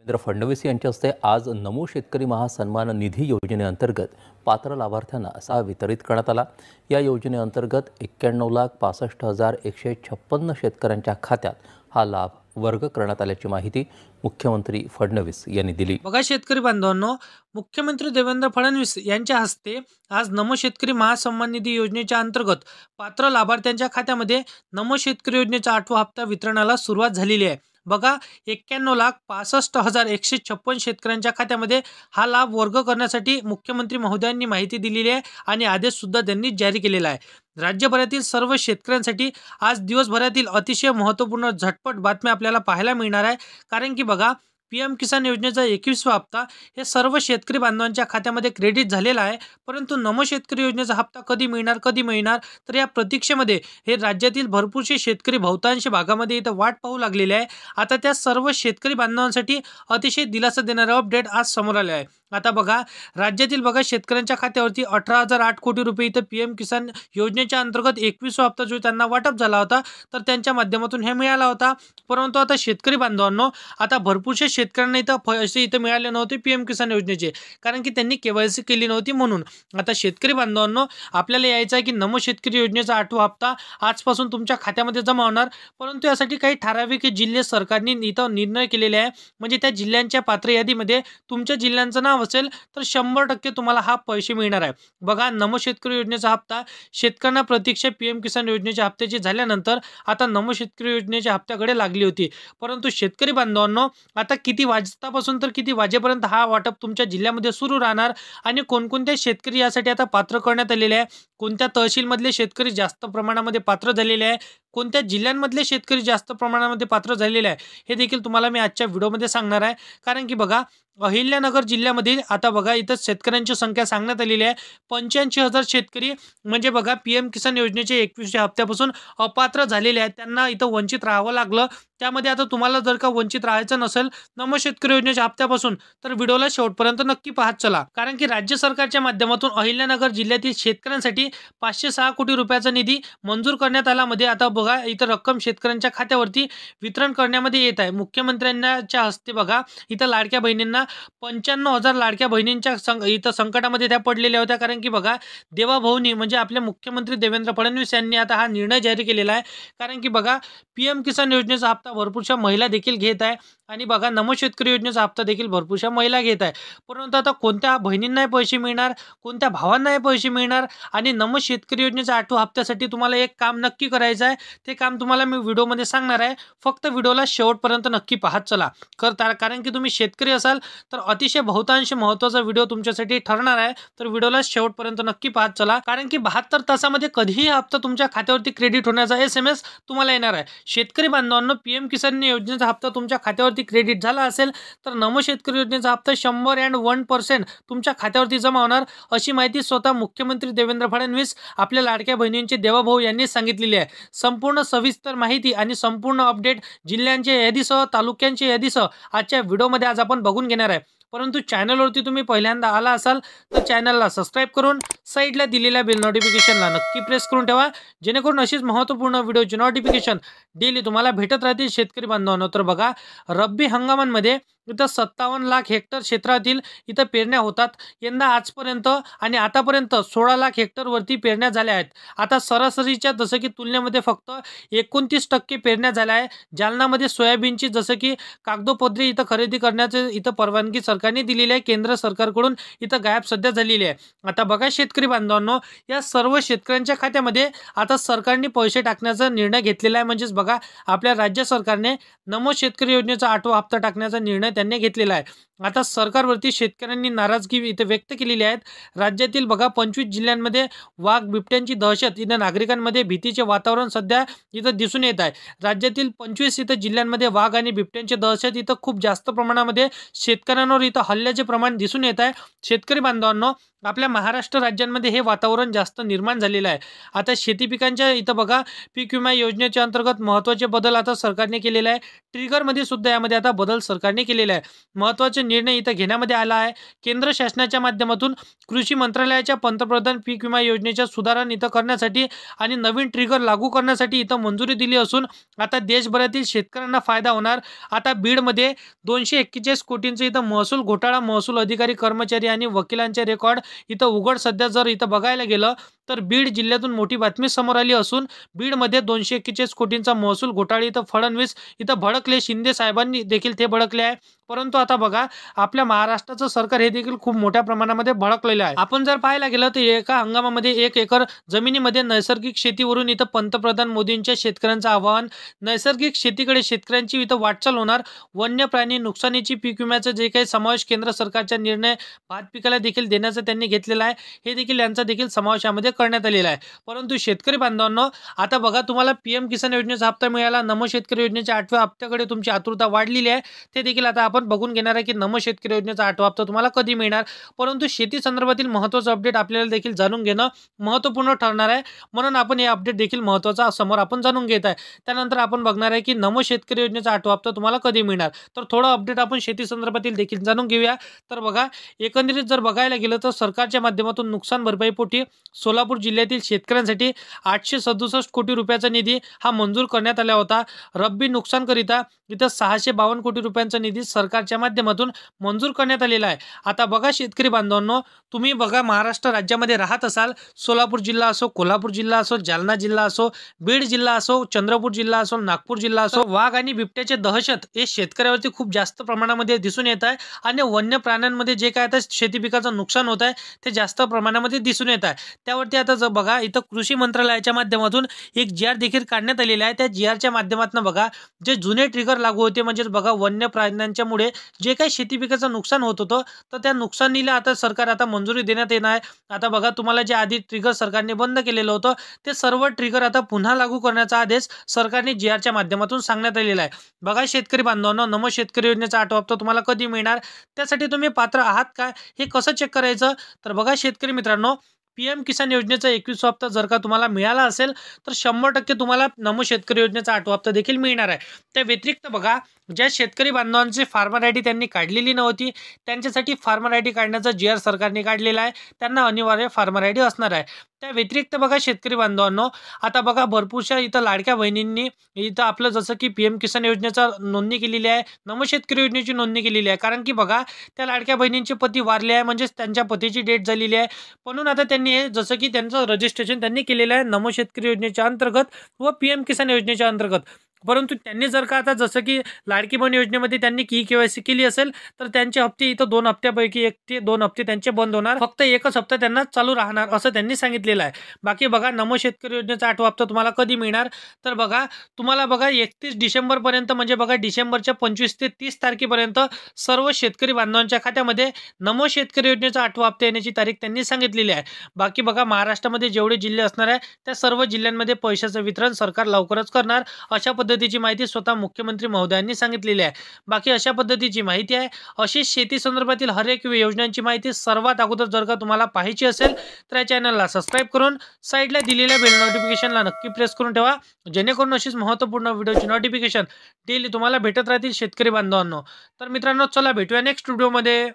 देवेंद्र फडणवीस यांच्या हस्ते आज नमो शेतकरी महासन्मान निधी योजनेअंतर्गत पात्र लाभार्थ्यांना असा वितरित करण्यात आला। या योजनेअंतर्गत 91,65,156 शेतकऱ्यांच्या खात्यात हा लाभ वर्ग करण्यात आल्याची माहिती मुख्यमंत्री फडणवीस यांनी दिली। बघा शेतकरी बांधवांनो, मुख्यमंत्री देवेंद्र फडणवीस यांच्या हस्ते आज नमो शेतकरी महासन्मान निधी योजनेच्या अंतर्गत पात्र लाभार्थ्यांच्या खात्यामध्ये नमो शेतकरी योजनेचा 8वा हप्ता वितरणाला सुरुवात झालेली आहे। बघा 91,65,156 शेतकऱ्यांच्या खात्यामध्ये हा लाभ वर्ग करण्यासाठी मुख्यमंत्री महोदयांनी माहिती दिलेली आहे आणि आदेश सुद्धा त्यांनी जारी केलेला आहे। राज्यभरातील सर्व शेतकऱ्यांसाठी आज दिवसभरातील अतिशय महत्त्वपूर्ण झटपट बातम्या आपल्याला पाहायला मिळणार आहे। कारण की बघा पीएम किसान योजनेचा 21वा हप्ता हे सर्व शेतकरी बांधवांच्या खात्यामध्ये क्रेडिट झालेला आहे, परंतु नमो शेतकरी योजनेचा हप्ता कधी मिळणार तर या प्रतीक्षेमध्ये हे राज्यातील भरपूरसे शेतकरी बहुतांश भागामध्ये इथं वाट पाहू लागलेले आहे। आता त्या सर्व शेतकरी बांधवांसाठी अतिशय दिलासा देणारा अपडेट आज समोर आले आहे। आता बघा राज्यातील शेतकऱ्यांच्या खात्यावरती 18,008 कोटी रुपये इथं पीएम किसान योजनेच्या अंतर्गत 21वा हप्ता जो त्यांना वाटप झाला होता तर त्यांच्या माध्यमातून हे मिळाला होता। परंतु आता शेतकरी बांधवांनो, आता भरपूरशे शेतकऱ्यांना इथं पैसे मिळाले नव्हते पीएम किसान योजनेचे, कारण की त्यांनी केवायसी केली नव्हती। म्हणून आता शेतकरी बांधवांनो, आपल्याला यायचं आहे की नमो शेतकरी योजनेचा 8वा हप्ता आजपासून तुमच्या खात्यामध्ये जमा होणार, परंतु यासाठी काही ठराविक जिल्हे सरकारने इथं निर्णय केलेले आहे। म्हणजे त्या जिल्ह्यांच्या पात्र यादीमध्ये तुमच्या जिल्ह्यांचं नाव असेल तर 100% तुम्हाला हा पैसे मिळणार आहे। बघा नमो शेतकरी योजनेचा हप्ता शेतकऱ्यांना प्रतीक्षा पीएम किसान योजनेच्या हप्त्याची झाल्यानंतर आता नमो शेतकरी योजनेच्या हप्त्याकडे लागली होती। परंतु शेतकरी बांधवांनो, आता किती वाजतापासून तर किती वाजेपर्यंत हा वाटप तुमच्या जिल्ह्यामध्ये सुरू राहणार आणि कोणकोणते शेतकरी यासाठी आता पात्र करण्यात आलेले आहे, कोणत्या तहसीलमधले शेतकरी जास्त प्रमाणामध्ये पात्र झालेले आहे, कोणत्या जिल्ह्यांमधले शेतकरी जास्त प्रमाणामध्ये पात्र झालेले आहे, हे देखील तुम्हाला मी आजच्या व्हिडिओमध्ये सांगणार आहे। कारण की बघा अहिल्यानगर जिल्ह्यामध्ये आता बघा इथं शेतकऱ्यांची संख्या सांगण्यात आलेली आहे 85,000 शेतकरी, म्हणजे बघा पीएम किसान योजनेचे 21व्या हप्त्यापासून अपात्र झालेले आहेत, त्यांना इथं वंचित राहावं लागलं। त्यामध्ये आता तुम्हाला जर का वंचित राहायचं नसेल नमो शेतकरी योजनेच्या हप्त्यापासून तर व्हिडिओला शेवटपर्यंत नक्की पाहत चला। कारण की राज्य सरकारच्या माध्यमातून अहिल्यानगर जिल्ह्यातील शेतकऱ्यांसाठी 506 कोटी रुपयाचा निधी मंजूर करण्यात आला। मध्ये आता बघा इथं रक्कम शेतकऱ्यांच्या खात्यावरती वितरण करण्यामध्ये येत आहे। मुख्यमंत्र्यांच्या हस्ते बघा इथं लाडक्या बहिणींना 95,000 लाडक्या बहिणींच्या इथं संकटामध्ये त्या पडलेल्या होत्या। कारण की बघा देवाभाऊनी म्हणजे आपले मुख्यमंत्री देवेंद्र फडणवीस यांनी आता हा निर्णय जारी केलेला आहे। कारण की बघा पीएम किसान योजनेचा हप्ता भरपूरशा महिला देखील घेत आहे आणि बघा नमो शेतकरी योजनेचा हप्ता देखील भरपूरशा महिला घेत आहे। परंतु आता कोणत्या बहिणींना पैसे मिळणार, कोणत्या भावांना पैसे मिळणार आणि नमो शेतकरी योजनेच्या 8व्या हप्त्यासाठी तुम्हाला एक काम नक्की करायचं आहे, ते काम तुम्हाला मी व्हिडिओमध्ये सांगणार आहे। फक्त व्हिडिओला शेवटपर्यंत नक्की पाहत चला। कारण की तुम्ही शेतकरी असाल तर अतिशय बहुतांश महत्त्वाचा व्हिडिओ तुमच्यासाठी ठरणार आहे, तर व्हिडिओला शेवटपर्यंत नक्की पाहत चला। कारण की 72 तासामध्ये कधीही हप्ता तुमच्या खात्यावरती क्रेडिट होण्याचा SMS तुम्हाला येणार आहे। शेतकरी बांधवांनो, पीएम किसान योजनेचा हप्ता तुमच्या खात्यावरती क्रेडिट झाला असेल तर नमो शेतकरी योजनेचा हप्ता 101% तुमच्या खात्यावरती जमा होणार, अशी माहिती स्वतः मुख्यमंत्री देवेंद्र फडणवीस आपल्या लाडक्या बहिणींचे देवाभाऊ यांनी सांगितलेली आहे। संपूर्ण सविस्तर माहिती आणि संपूर्ण अपडेट जिल्ह्यांच्या यादीसह तालुक्यांच्या यादीसह आजच्या व्हिडिओमध्ये आज आपण बघून घेणार आहे। परंतु चॅनलवरती तुम्ही पहिल्यांदा आला असाल तर चॅनलला सबस्क्राइब करून साईडला दिलेल्या बेल नोटिफिकेशनला नक्की प्रेस करून ठेवा, जेणेकरून अशीच महत्त्वपूर्ण व्हिडिओची नोटिफिकेशन डेली तुम्हाला भेटत राहतील। शेतकरी बांधवांनो, तर बघा रब्बी हंगामांमध्ये इथं 57 लाख हेक्टर क्षेत्रातील इथं पेरण्या होतात यंदा आजपर्यंत, आणि आतापर्यंत 16 लाख हेक्टरवरती पेरण्या झाल्या आहेत। आता सरासरीच्या जसं की तुलनेमध्ये फक्त 29% पेरण्या झाल्या आहे। जालनामध्ये सोयाबीनची जसं की कागदोपत्री इथं खरेदी करण्याचे इथं परवानगी सरकारने दिलेली आहे, केंद्र सरकारकडून इथं गायब सध्या झालेली आहे। आता बघा शेतकरी बांधवांनो, या सर्व शेतकऱ्यांच्या खात्यामध्ये आता सरकारने पैसे टाकण्याचा निर्णय घेतलेला आहे। म्हणजेच बघा आपल्या राज्य सरकारने नमो शेतकरी योजनेचा 8वा हप्ता टाकण्याचा निर्णय त्यांनी घेतलेला आहे। आता सरकारवरती शेतकऱ्यांनी नाराजगी इथे व्यक्त केलेली आहे। राज्यातील बघा 25 जिल्ह्यांमध्ये वाघ बिबट्यांची दहशत, इथं नागरिकांमध्ये भीतीचे वातावरण सध्या इथं दिसून येत आहे। राज्यातील 25 इथं जिल्ह्यांमध्ये वाघ आणि बिबट्यांची दहशत इथं खूप जास्त प्रमाणामध्ये शेतकऱ्यांवर इथं हल्ल्याचे प्रमाण दिसून येत आहे. शेतकरी बांधवांनो, आपल्या महाराष्ट्र राज्यांमध्ये हे वातावरण जास्त निर्माण झालेलं आहे. आता शेती पिकांच्या इथं बघा, पीक विमा योजनेच्या अंतर्गत महत्त्वाचे बदल आता सरकारने केलेले आहे. ट्रिगरमध्ये सुद्धा यामध्ये आता बदल सरकारने केलेला आहे. महत्त्वाचे निर्णय इथं घेण्यामध्ये आला आहे. केंद्र शासनाच्या माध्यमातून कृषी मंत्रालयाच्या पंतप्रधान पीक विमा योजनेच्या सुधारणा इथं करण्यासाठी आणि नवीन ट्रिगर लागू करण्यासाठी इथं मंजुरी दिली असून आता देशभरातील शेतकऱ्यांना फायदा होणार. आता बीडमध्ये 241 कोटींचं इथं महसूल घोटाळा, महसूल अधिकारी, कर्मचारी आणि वकिलांचे रेकॉर्ड इथं उघड सध्या जर इथं बघायला गेलं तर बीड जिल्ह्यातून मोठी बातमी समोर आली असून बीडमध्ये 241 कोटींचा महसूल घोटाळा इथं फडणवीस इथं भडकले, शिंदे साहेबांनी देखील ते भडकले आहे. परंतु आता बघा, आपल्या महाराष्ट्राचं सरकार हे देखील खूप मोठ्या प्रमाणामध्ये भडकलेलं आहे. आपण जर पाहायला गेलं तर एका हंगामामध्ये 1 एकर जमिनीमध्ये नैसर्गिक शेतीवरून इथं पंतप्रधान मोदींच्या शेतकऱ्यांचं आवाहन. नैसर्गिक शेतीकडे शेतकऱ्यांची इथं वाटचाल होणार. वन्य प्राणी नुकसानीची पीक विम्याचं जे काही समावेश केंद्र सरकारचा निर्णय भात पिकाला देखील देण्याचा त्यांनी घेतलेला आहे, हे देखील यांचा देखील समावेश यामध्ये करण्यात आलेला आहे. परंतु शेतकरी बांधवांनो, आता बघा, तुम्हाला पीएम किसान योजनेचा हप्ता मिळाला. नमो शेतकरी योजनेच्या 8व्या हप्त्याकडे तुमची आतुरता वाढलेली आहे. ते देखील आता आपण बघून घेणार आहे की नमो शेतकरी योजनेचा 8वा हप्ता तुम्हाला कधी मिळणार. परंतु शेती संदर्भातील महत्त्वाचं अपडेट आपल्याला देखील जाणून घेणं महत्त्वपूर्ण ठरणार आहे. म्हणून आपण हे अपडेट देखील महत्त्वाचा समोर आपण जाणून घेत आहे. त्यानंतर आपण बघणार आहे की नमो शेतकरी योजनेचा 8वा हप्ता तुम्हाला कधी मिळणार. तर थोडं अपडेट आपण शेती संदर्भातील देखील जाणून घेऊया. तर बघा, एकंदरीत जर बघायला गेलं तर सरकारच्या माध्यमातून नुकसान भरपाईपोटी सोलापूर जिल्ह्यातील शेतकऱ्यांसाठी 867 कोटी रुपयाचा निधी हा मंजूर करण्यात आला होता. रब्बी नुकसानकरिता इथं 652 कोटी रुपयांचा निधी सरकारच्या माध्यमातून मंजूर करण्यात आलेला आहे. आता बघा शेतकरी बांधवांनो, तुम्ही बघा महाराष्ट्र राज्यामध्ये राहत असाल, सोलापूर जिल्हा असो, कोल्हापूर जिल्हा असो, जालना जिल्हा असो, बीड जिल्हा असो, चंद्रपूर जिल्हा असो, नागपूर जिल्हा असो, वाघ आणि बिबट्याचे दहशत हे शेतकऱ्यावरती खूप जास्त प्रमाणामध्ये दिसून येत आहे आणि वन्य प्राण्यांमध्ये जे काय आता शेती पिकाचं नुकसान होत आहे ते जास्त प्रमाणामध्ये दिसून येत आहे. त्यावरती आता जर बघा, इथं कृषी मंत्रालयाच्या माध्यमातून एक GR देखील काढण्यात आलेला आहे. त्या GRच्या माध्यमातून बघा, जे जुने ट्रिगर लागू होते, म्हणजे बघा वन्य प्राण्यांच्यामुळे जे काही शेती पिकाचं नुकसान होत होतं, तर त्या नुकसानीला आता सरकार आता मंजुरी देण्यात येणार आहे. आता बघा, तुम्हाला जे आधी ट्रिगर सरकारने बंद केलेलं होतं ते सर्व ट्रिगर आता पुन्हा लागू करण्याचा आदेश सरकारने GRच्या माध्यमातून सांगण्यात आलेला आहे. बघा शेतकरी बांधवांनो, नमो शेतकरी योजनेचा 8वा हप्ता तुम्हाला कधी मिळणार, त्यासाठी तुम्ही पात्र आहात का हे कसं चेक करायचं. तर बघा शेतकरी मित्रांनो, पीएम किसान योजनेचा 21वा हप्ता जर का तुम्हाला मिळाला असेल तर 100% तुम्हाला नमो शेतकरी योजनेचा 8वा हप्ता देखील मिळणार आहे. त्या व्यतिरिक्त बघा, ज्या शेतकरी बांधवांची फार्मर आयडी त्यांनी काढलेली नव्हती, त्यांच्यासाठी फार्मर आयडी काढण्याचा GR सरकारने काढलेला आहे. त्यांना अनिवार्य फार्मर आयडी असणार आहे. त्या व्यतिरिक्त बघा शेतकरी बांधवांनो, आता बघा भरपूरशा इथं लाडक्या बहिणींनी इथं आपलं जसं की पीएम किसान योजनेचा नोंदणी केलेली आहे, नमो शेतकरी योजनेची नोंदणी केलेली आहे. कारण की बघा, त्या लाडक्या बहिणींचे पती वारले आहे, म्हणजेच त्यांच्या पतीची डेट झालेली आहे. म्हणून आता त्यांनी हे जसं की त्यांचं रजिस्ट्रेशन त्यांनी केलेलं आहे नमो शेतकरी योजनेच्या अंतर्गत व पीएम किसान योजनेच्या अंतर्गत. परंतु त्यांनी जर का आता जसं की लाडकी बहीण योजनेमध्ये त्यांनी KYC केली असेल तर त्यांचे हप्ते इथं 2 हप्त्यापैकी 1 ते 2 हप्ते त्यांचे बंद होणार. फक्त एकच हप्ता त्यांना चालू राहणार असं त्यांनी सांगितलेलं आहे. बाकी बघा, नमो शेतकरी योजनेचा 8वा हप्ता तुम्हाला कधी मिळणार, तर बघा तुम्हाला बघा 31 डिसेंबरपर्यंत, म्हणजे बघा डिसेंबरच्या 25 ते 30 तारखेपर्यंत सर्व शेतकरी बांधवांच्या खात्यामध्ये नमो शेतकरी योजनेचा 8वा हप्ता येण्याची तारीख त्यांनी सांगितलेली आहे. बाकी बघा, महाराष्ट्रामध्ये जेवढे जिल्हे असणार आहे त्या सर्व जिल्ह्यांमध्ये पैशाचं वितरण सरकार लवकरच करणार, अशा पद्धतीची माहिती स्वतः मुख्यमंत्री महोदयांनी सांगितलेली आहे. बाकी अशा पद्धतीची माहिती आहे. अशी शेती संदर्भातील हर एक योजनांची माहिती सर्वात अगोदर जर का तुम्हाला पाहायची असेल तर या चॅनलला सबस्क्राईब करून साईडला दिलेल्या बेल नोटिफिकेशनला नक्की प्रेस करून ठेवा, जेणेकरून अशीच महत्त्वपूर्ण व्हिडिओची नोटिफिकेशन डेली तुम्हाला भेटत राहतील शेतकरी बांधवांनो. तर मित्रांनो, चला भेटूया नेक्स्ट व्हिडिओमध्ये.